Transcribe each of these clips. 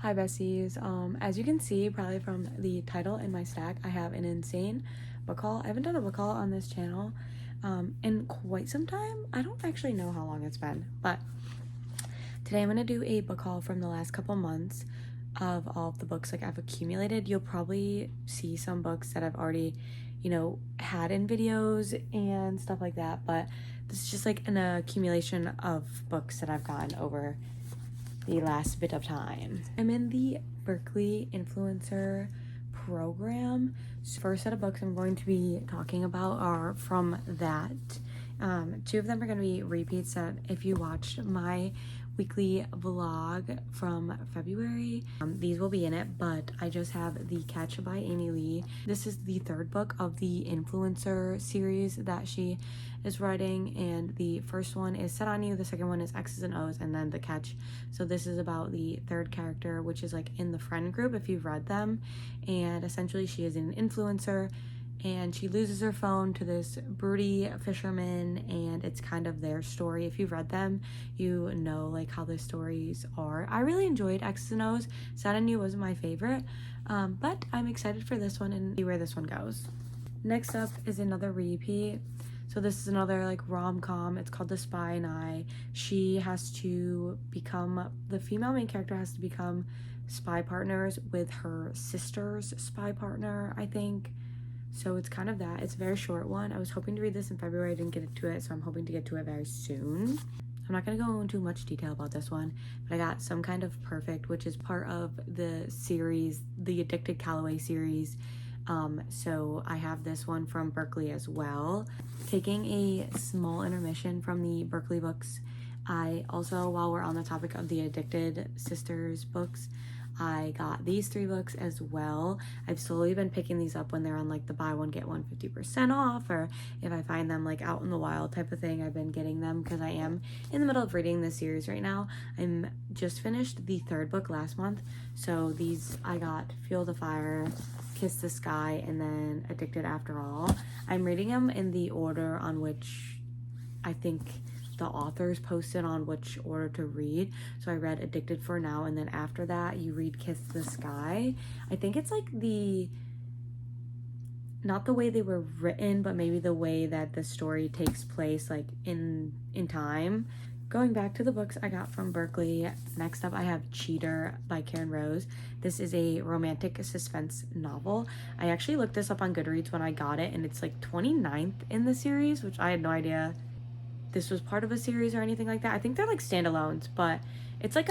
Hi besties. As you can see probably from the title in my stack, I have an insane book haul. I haven't done a book haul on this channel in quite some time. I don't actually know how long it's been, but today I'm gonna do a book haul from the last couple months of all of the books like I've accumulated. You'll probably see some books that I've already, had in videos and stuff like that, but this is just like an accumulation of books that I've gotten over the last bit of time. I'm in the Berkeley Influencer program. So first set of books I'm going to be talking about are from that. Two of them are going to be repeats that if you watched my weekly vlog from February, these will be in it, but I just have The Catch by Amy Lee. This is the third book of the Influencer series that she is writing, and the first one is Set on You, the second one is X's and O's, and then The Catch. So this is about the third character, which is like in the friend group if you've read them, and essentially she is an influencer and she loses her phone to this broody fisherman, and it's kind of their story. If you've read them, you know like how the stories are. I really enjoyed X's and O's. Set on You wasn't my favorite, but I'm excited for this one and see where this one goes. Next up is another repeat. So this is another like rom-com. It's called The Spy and I. She has to become, the female main character has to become spy partners with her sister's spy partner, I think. So it's kind of that. It's a very short one. I was hoping to read this in February. I didn't get to it, so I'm hoping to get to it very soon. I'm not going to go into much detail about this one, but I got Some Kind of Perfect, which is part of the series, the Addicted Calloway series. So I have this one from Berkeley as well. Taking a small intermission from the Berkeley books, I also, while we're on the topic of the Addicted Sisters books, I got these 3 books as well. I've slowly been picking these up when they're on like the buy one get one 50% off, or if I find them like out in the wild type of thing. I've been getting them because I am in the middle of reading this series right now. I'm just finished the 3rd book last month, so these I got Fuel the Fire, Kiss the Sky, and then Addicted After All. I'm reading them in the order on which I think the authors posted on which order to read. So I read Addicted for now, and then after that you read Kiss the Sky. I think it's like not the way they were written, but maybe the way that the story takes place like in time. Going back to the books I got from Berkeley, next up I have Cheater by Karen Rose. This is a romantic suspense novel. I actually looked this up on Goodreads when I got it, and it's like 29th in the series, which I had no idea this was part of a series or anything like that. I think they're like standalones, but it's like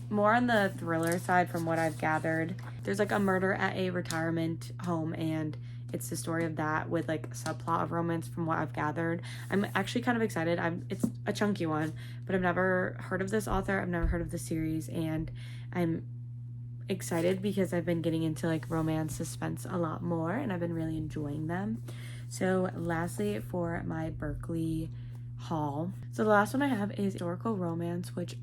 more on the thriller side from what I've gathered. There's like a murder at a retirement home, and it's the story of that with like a subplot of romance from what I've gathered. I'm actually kind of excited. It's a chunky one, but I've never heard of this author. I've never heard of the series, and I'm excited because I've been getting into like romance suspense a lot more, and I've been really enjoying them. So lastly, for my Berkeley haul, so the last one I have is historical romance, which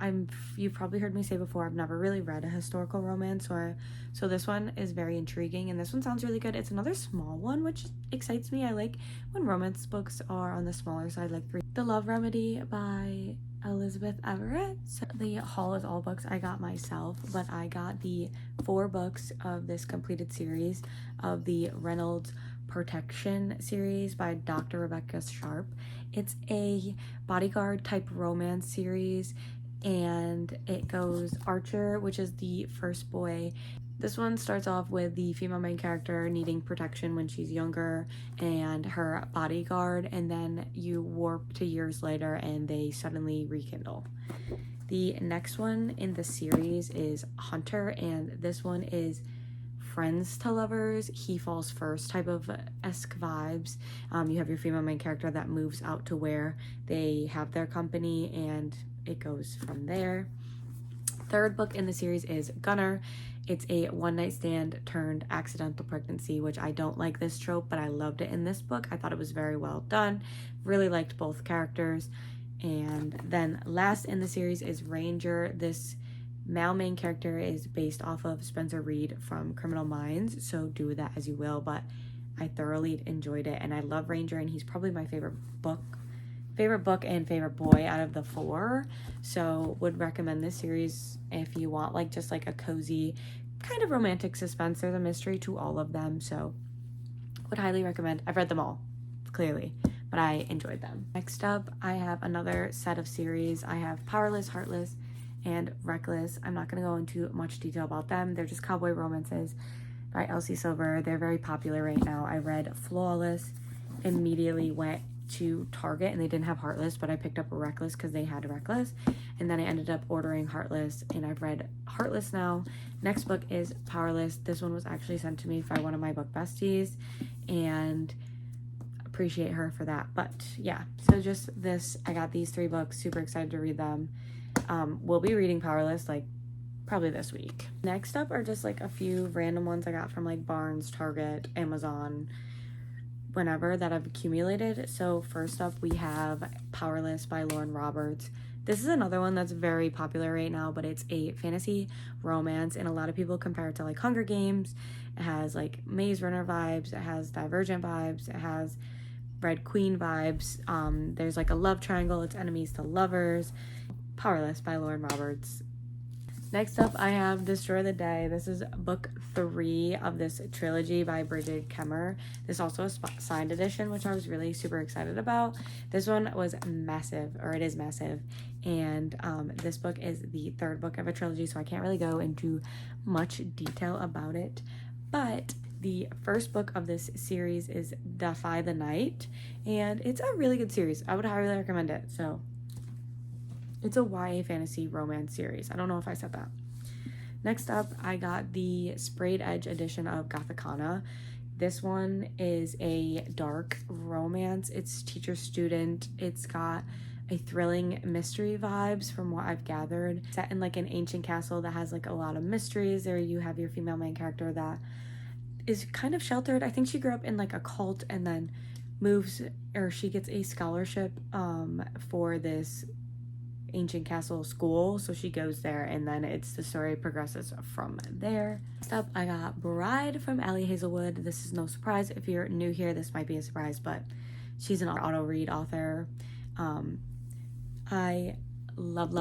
you've probably heard me say before, I've never really read a historical romance, so this one is very intriguing, and this one sounds really good. It's another small one, which excites me. I like when romance books are on the smaller side, like The Love Remedy by Elizabeth Everett. So the haul is all books I got myself, but I got the 4 books of this completed series of the Reynolds Protection series by Dr. Rebecca Sharp. It's a bodyguard type romance series, and it goes Archer, which is the first boy. This one starts off with the female main character needing protection when she's younger and her bodyguard, and then you warp to years later and they suddenly rekindle. The next one in the series is Hunter, and this one is friends to lovers, he falls first type of esque vibes. You have your female main character that moves out to where they have their company, and it goes from there. 3rd book in the series is Gunner. It's a one-night stand turned accidental pregnancy, which I don't like this trope, but I loved it in this book. I thought it was very well done. Really liked both characters. And then last in the series is Ranger. This male main character is based off of Spencer Reid from Criminal Minds, so do with that as you will, but I thoroughly enjoyed it, and I love Ranger, and he's probably my favorite book favorite book and favorite boy out of the 4. So would recommend this series if you want like just like a cozy kind of romantic suspense. There's a mystery to all of them, so would highly recommend. I've read them all, clearly, but I enjoyed them. Next up, I have another set of series. I have Powerless, Heartless, and Reckless. I'm not going to go into much detail about them. They're just cowboy romances by Elsie Silver. They're very popular right now. I read Flawless, immediately went to Target and they didn't have Heartless, but I picked up a Reckless because they had Reckless, and then I ended up ordering Heartless, and I've read Heartless now. Next book is Powerless. This one was actually sent to me by one of my book besties, and appreciate her for that. But yeah, so just this, I got these 3 books, super excited to read them. We'll be reading Powerless like probably this week. Next up are just like a few random ones I got from like Barnes, Target, Amazon, whenever, that I've accumulated. So first up we have Powerless by Lauren Roberts. This is another one that's very popular right now, but it's a fantasy romance, and a lot of people compare it to like Hunger Games. It has like Maze Runner vibes, it has Divergent vibes, it has Red Queen vibes. There's like a love triangle, it's enemies to lovers. Powerless by Lauren Roberts. Next up, I have Destroy the Day. This is book 3 of this trilogy by Bridget Kemmer. This is also a signed edition, which I was really super excited about. This one was massive, or it is massive, and this book is the 3rd book of a trilogy, so I can't really go into much detail about it. But the first book of this series is Defy the Night, and it's a really good series. I would highly recommend it. So it's a YA fantasy romance series. I don't know if I said that. Next up, I got the Sprayed Edge edition of Gothicana. This one is a dark romance. It's teacher-student. It's got a thrilling mystery vibes from what I've gathered. Set in like an ancient castle that has like a lot of mysteries. There you have your female main character that is kind of sheltered. I think she grew up in like a cult and then moves, or she gets a scholarship for this ancient castle school, so she goes there, and then the story progresses from there. Next up, I got Bride from Allie Hazelwood. This is no surprise. If you're new here, this might be a surprise, but she's an auto read author. I love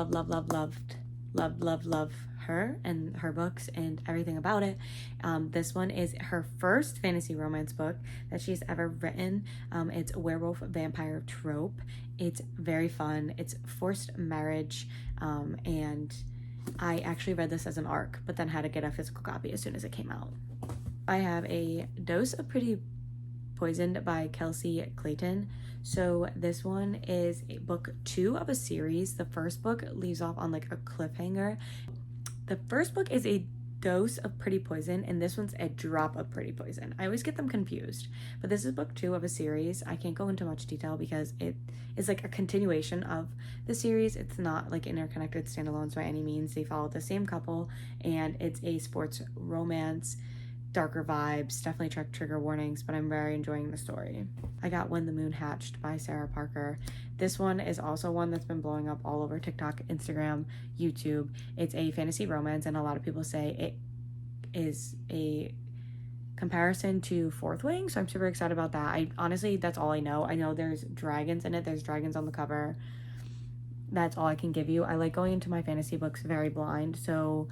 her and her books and everything about it. This one is her first fantasy romance book that she's ever written. It's a werewolf vampire trope. It's very fun. It's forced marriage, and I actually read this as an ARC, but then had to get a physical copy as soon as it came out. I have a Dose of Pretty Poisoned by Kelsey Clayton. So this one is book 2 of a series. The first book leaves off on like a cliffhanger. The first book is a dose of Pretty Poison, and this one's a drop of Pretty Poison. I always get them confused, but this is book 2 of a series. I can't go into much detail because it is like a continuation of the series. It's not like interconnected standalones by any means. They follow the same couple, and it's a sports romance, darker vibes, definitely trigger warnings, but I'm very enjoying the story. I got When the Moon Hatched by Sarah Parker. This one is also one that's been blowing up all over TikTok, Instagram, YouTube. It's a fantasy romance, and a lot of people say it is a comparison to Fourth Wing, so I'm super excited about that. I honestly, that's all I know. I know there's dragons in it. There's dragons on the cover. That's all I can give you. I like going into my fantasy books very blind, so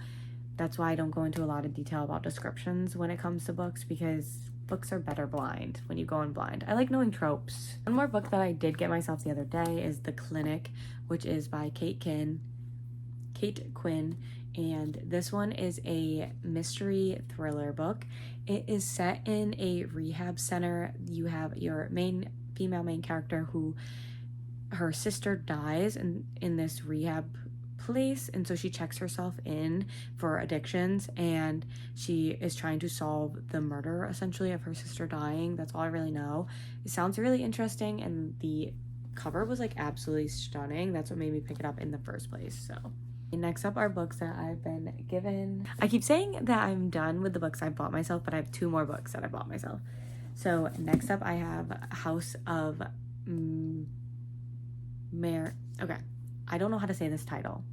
that's why I don't go into a lot of detail about descriptions when it comes to books, because books are better blind when you go in blind. I like knowing tropes. One more book that I did get myself the other day is The Clinic, which is by Kate Quinn, and this one is a mystery thriller book. It is set in a rehab center. You have your female main character who, her sister dies in this rehab place, and so she checks herself in for addictions, and she is trying to solve the murder essentially of her sister dying. That's all I really know. It sounds really interesting, and the cover was like absolutely stunning. That's what made me pick it up in the first place. So next up are books that I've been given. I keep saying that I'm done with the books I bought myself, but I have 2 more books that I bought myself. So next up I have House of okay, I don't know how to say this title,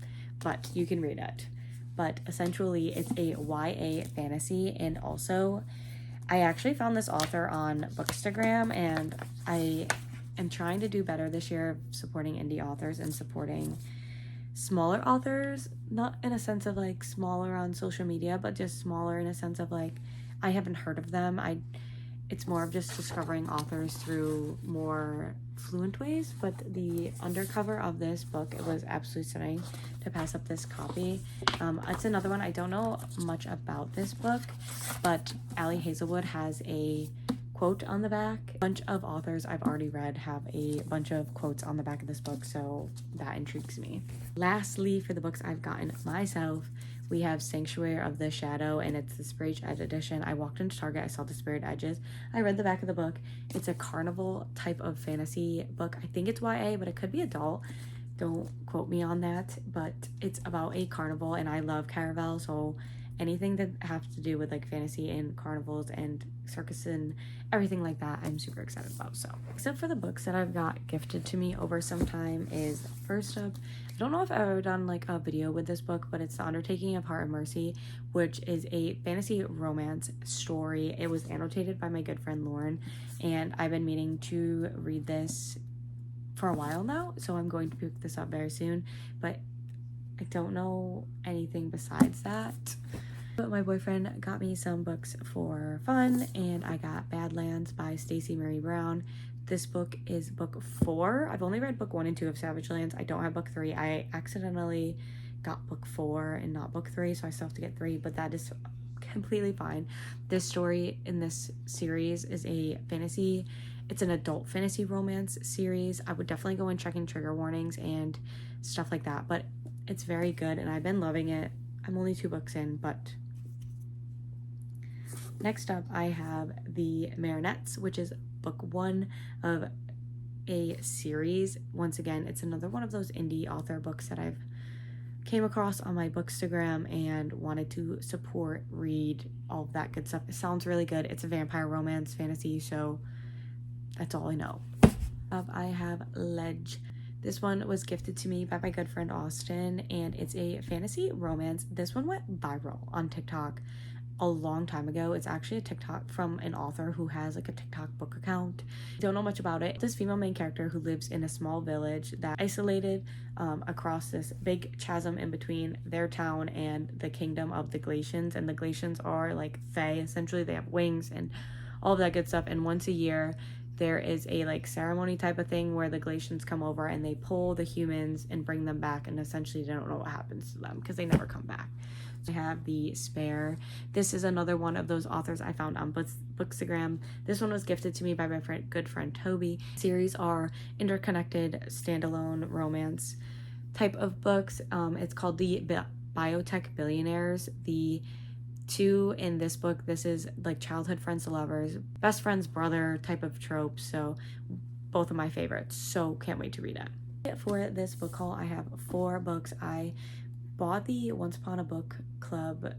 but you can read it. But essentially, it's a YA fantasy, and also, I actually found this author on Bookstagram, and I am trying to do better this year, supporting indie authors and supporting smaller authors, not in a sense of like smaller on social media, but just smaller in a sense of like I haven't heard of them. It's more of just discovering authors through more fluent ways. But the undercover of this book, it was absolutely stunning. To pass up this copy, it's another one. I don't know much about this book, but Ali Hazelwood has a quote on the back. A bunch of authors I've already read have a bunch of quotes on the back of this book, so that intrigues me. Lastly, for the books I've gotten myself, we have Sanctuary of the Shadow, and it's the Sprayed Edge edition. I walked into Target, I saw the Sprayed Edges. I read the back of the book. It's a carnival type of fantasy book. I think it's YA, but it could be adult. Don't quote me on that, but it's about a carnival, and I love Caravel, so anything that has to do with like fantasy and carnivals and circus and everything like that, I'm super excited about. So except for the books that I've got gifted to me over some time is first up, I don't know if I've ever done like a video with this book, but it's The Undertaking of Heart and Mercy, which is a fantasy romance story. It was annotated by my good friend Lauren, and I've been meaning to read this for a while now, so I'm going to pick this up very soon, but I don't know anything besides that. But my boyfriend got me some books for fun, and I got Badlands by Stacey Marie Brown. This book is book 4. I've only read book 1 and 2 of Savage Lands. I don't have book 3. I accidentally got book 4 and not book 3, so I still have to get 3, but that is completely fine. This story in this series is it's an adult fantasy romance series. I would definitely go and check in trigger warnings and stuff like that, but it's very good and I've been loving it. I'm only 2 books in, but next up I have The Marinettes, which is book 1 of a series. Once again, it's another one of those indie author books that I've came across on my Bookstagram and wanted to support, read, all of that good stuff. It sounds really good. It's a vampire romance fantasy, so that's all I know. I have Ledge. This one was gifted to me by my good friend Austin, and it's a fantasy romance. This one went viral on TikTok a long time ago. It's actually a TikTok from an author who has like a TikTok book account. Don't know much about it. This female main character who lives in a small village that isolated across this big chasm in between their town and the kingdom of the Glacians, and the Glacians are like fae. Essentially, they have wings and all of that good stuff, and once a year there is a like ceremony type of thing where the Glacians come over and they pull the humans and bring them back, and essentially they don't know what happens to them because they never come back. So I have The Spare. This is another one of those authors I found on Bookstagram. This one was gifted to me by my good friend Toby. Series are interconnected standalone romance type of books. It's called The Biotech Billionaires. The 2 in this book, this is like childhood friends to lovers, best friend's brother type of trope, so both of my favorites, so can't wait to read it. For this book haul, I have 4 books. I bought the Once Upon a Book Club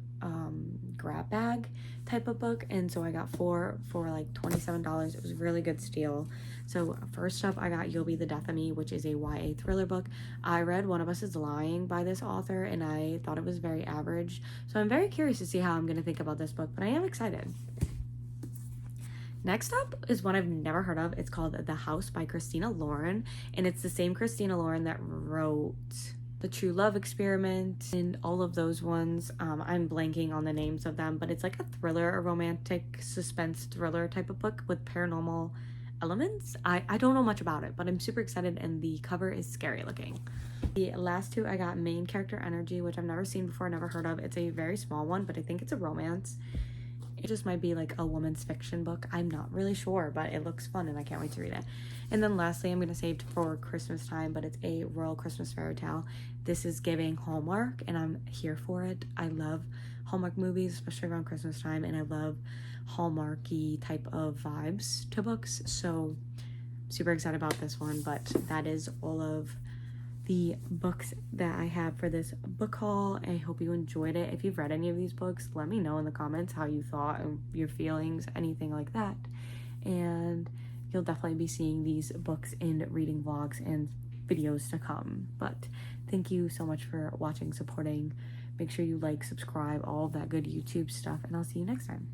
grab bag type of book, and so I got 4 for like $27. It was a really good steal. So first up, I got You'll Be the Death of Me, which is a YA thriller book. I read One of Us is Lying by this author, and I thought it was very average, so I'm very curious to see how I'm going to think about this book, but I am excited. Next up is one I've never heard of. It's called The House by Christina Lauren, and it's the same Christina Lauren that wrote The True Love Experiment and all of those ones. I'm blanking on the names of them, but it's like a thriller, a romantic suspense thriller type of book with paranormal elements. I don't know much about it, but I'm super excited, and the cover is scary looking. The last 2 I got Main Character Energy, which I've never seen before, never heard of. It's a very small one, but I think it's a romance. It just might be like a woman's fiction book. I'm not really sure, but it looks fun and I can't wait to read it. And then lastly, I'm going to save for Christmas time, but it's a Royal Christmas Fairy Tale. This is giving Hallmark, and I'm here for it. I love Hallmark movies, especially around Christmas time, and I love Hallmarky type of vibes to books, so super excited about this one. But that is all of the books that I have for this book haul. I hope you enjoyed it. If you've read any of these books, let me know in the comments how you thought and your feelings, anything like that. And you'll definitely be seeing these books in reading vlogs and videos to come. But thank you so much for watching, supporting. Make sure you like, subscribe, all of that good YouTube stuff, and I'll see you next time.